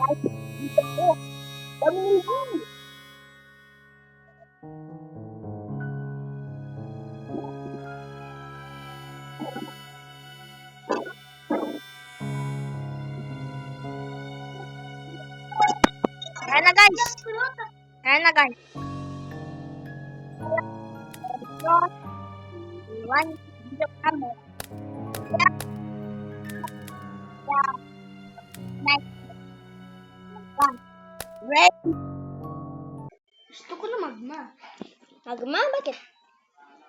Dito po. Pamilya. Ayan na guys. Ayan na guys. One. Dito kami. Next. One. Ready. Gusto ko na magma. Magma? Bakit?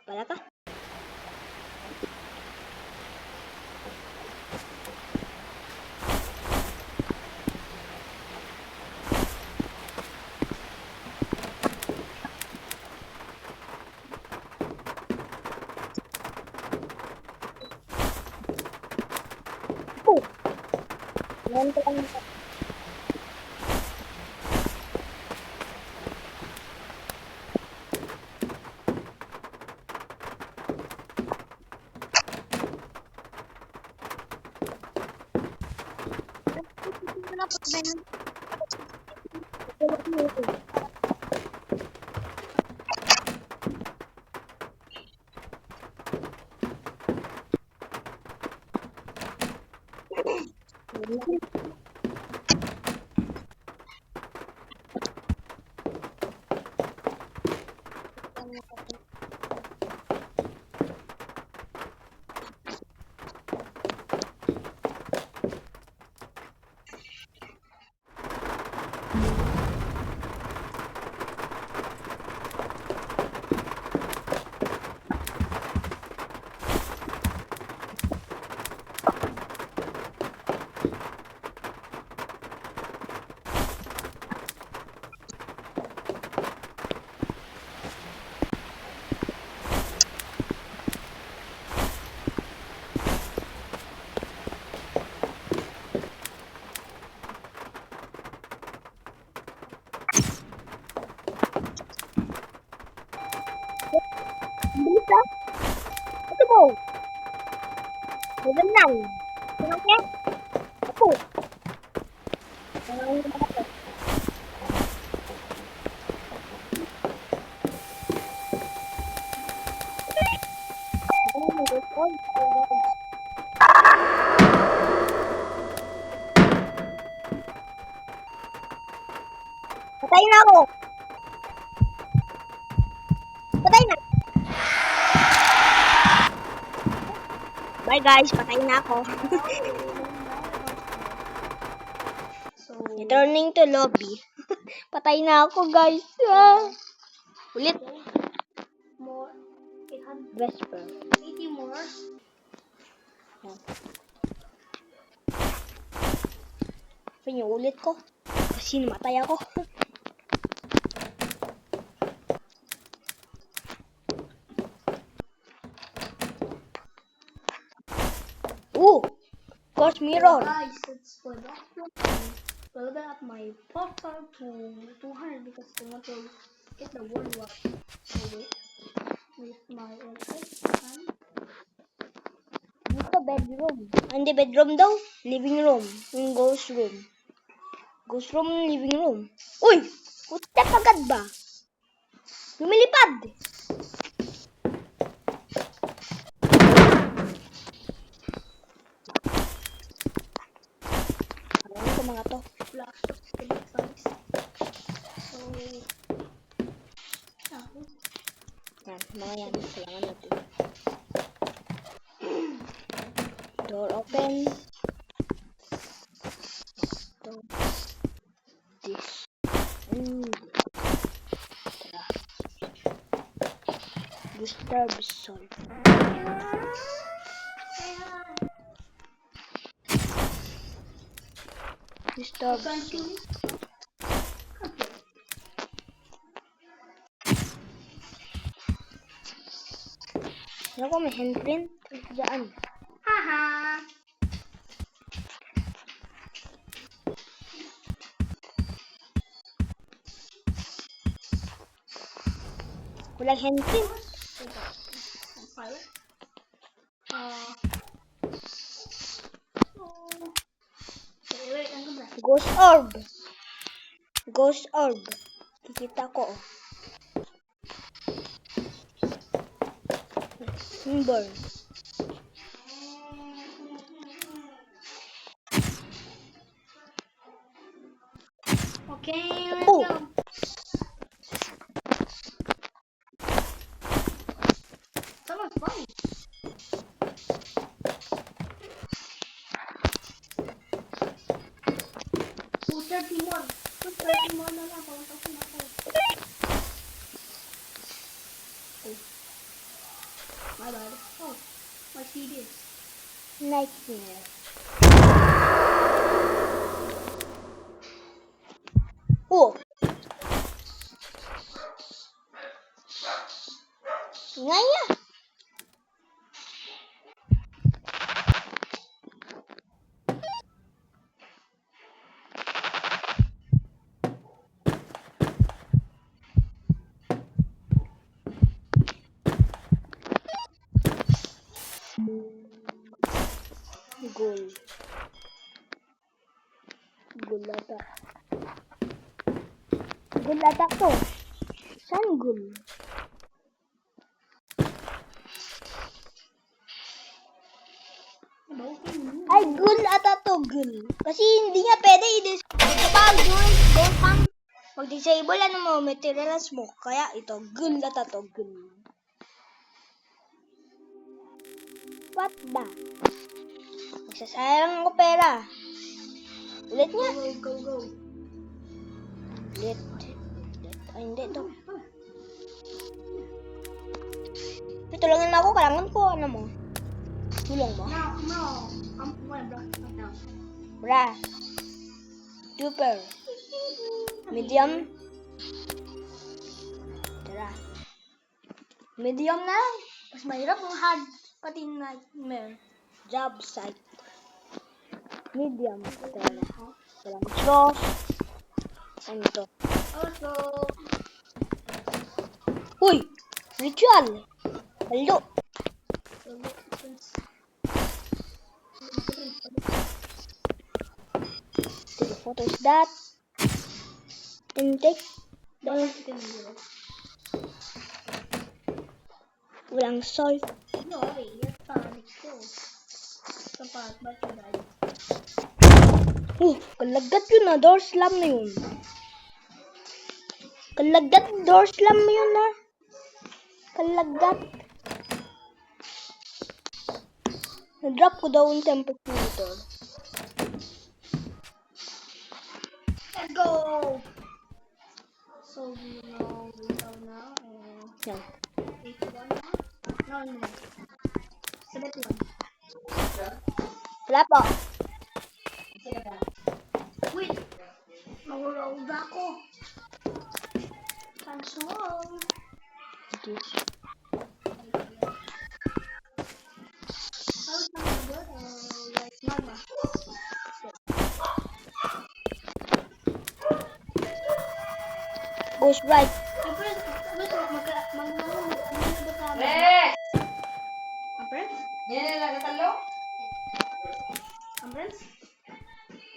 Wala ka? Ngayon ko lang ito. Bilis ah. Ito po. Magandang. Oke? Ako. Ang mga to. Patay na ako. Patay na. Bye guys, patay na ako. So, Returning to lobby. Patay na ako guys. Ah. Ulit. more. 880 Vesper. more. Yan yung ulit ko. Kasi namatay ako. Ghost mirror. Guys, let's level up my portal to 200 because I want to get the world war. So wait, with my and Dito bedroom. Hindi bedroom daw. Living room. Yung ghost room. Ghost room, living room. Uy! Putek agad ba? Lumilipad. Ano ito mga to? flash electronics. So, Yan, mga yan. Kailangan natin. Door open. This. Disturb soul. Disturb soul. Ano ko may handprint? Diyan. haha. Walang handprint. Fire. Wait, ang ganda. Ghost orb. Ghost orb. Kikita ko. Symbol. Okay, let's Oh. go. Someone's funny. Oh, 31. 31 na lang. Pauntasin ako. Oh. My bad. Oh, my CD is. Nightmare. Oh. Ngaya. Gul. Gulata. Gulata to. Saan gul? Ay, gul ata to, gul. Kasi hindi niya pwede kapag gul pang mag-disable ano mo, materials mo. Kaya ito, gul ata to, gul. What ba? Magsasayang ako pera. Ulit niya. Go, go, go. Ulit. Ay, hindi to. Tutulungan ako, kailangan ko, ano mo? Tulong mo? No. I'm gonna block it right now. Bra. Super. Medium. Tara. Medium na. Mas mahirap ang hard. Pati nightmare. Job site. Medium. Tara. Walang sauce. Ano to? Also, Uy! Ritual! Halo! Take a photo is that. And take. Walang salt. Sorry, you're panic ko. Sa part ba ito dahil? Kalagat yun na. Door slam na yun. Kalagat door slam mo yun na. Kalagat. Na-drop ko daw yung temperature. Let's go! So, we know now. Yan. 81 now? No. 71. Wala po. Wait! Mag-roll ako. Cancel. How's my good? Like magma. Goes right.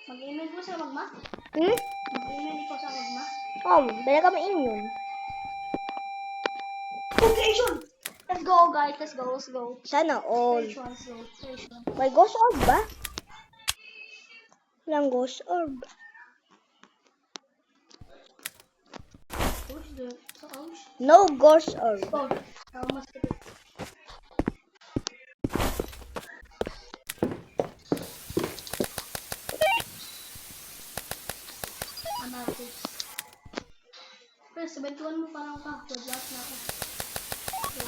Mag-email ko sa magma? Hmm? Mag-email ko sa magma? Bala ka ma-immune. Location! Let's go guys, let's go. Sana all. Stage 1, let's go. Stage 1. May ghost orb ba? Walang ghost orb. Push the ouch. No ghost orb. Oh, how much it is? I'm out of this. Pero 71 mo parang ka. Wag-last na ako. So,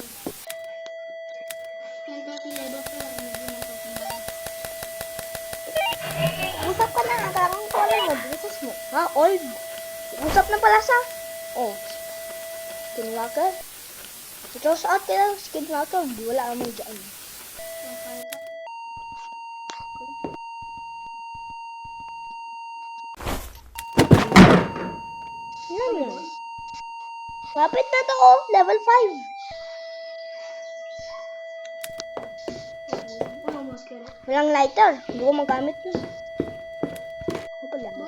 yung 30 level pa lang. Medyo na ito kumbahan. Usap ka na. Kailangan ko alam mo. Bukas mo. Ha? Orb. Usap na pala sa. Oh. Skinwalker. Ito sa atin. Skinwalker. Wala mo dyan. Yung kaya ka. Yan yan. Kapit na to. Oh. Level 5. Oh, almost get it. Walang lighter. Hindi ko magamit yun. Ano pala?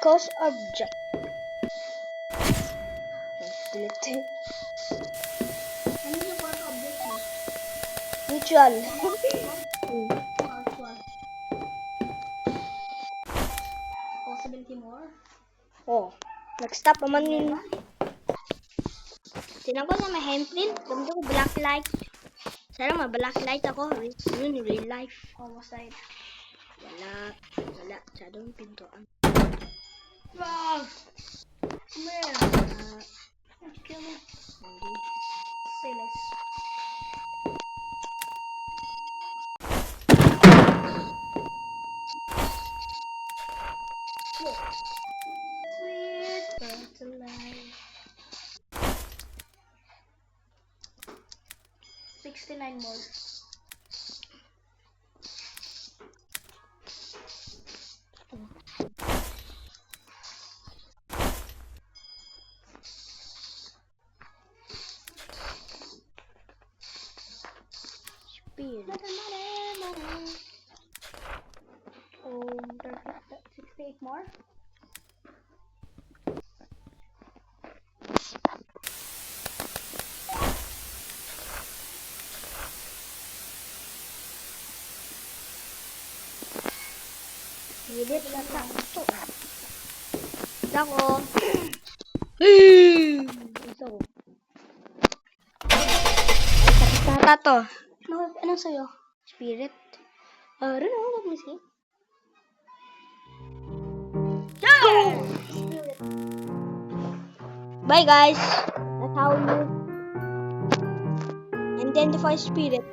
Cause object. Delete. Ano yung part object mo? Mutual. Actual. Oh, 70 more. Oh, nag-stop naman yun. Tinan ko na may handprint. Gamit ko black light. Sana ma-black light ako. Yun, real life. Almost died. Wala. Sa doon pintuan. Wow! Man! Kill me. Hindi. Say less. Sweet fertilizer. 69 more. Speed. 68 more. Edit na ta. Dako. Ito. Tata to. Ano sa'yo? Spirit. Rin ako nag-miski. Spirit. Bye guys. That's how you identify spirit.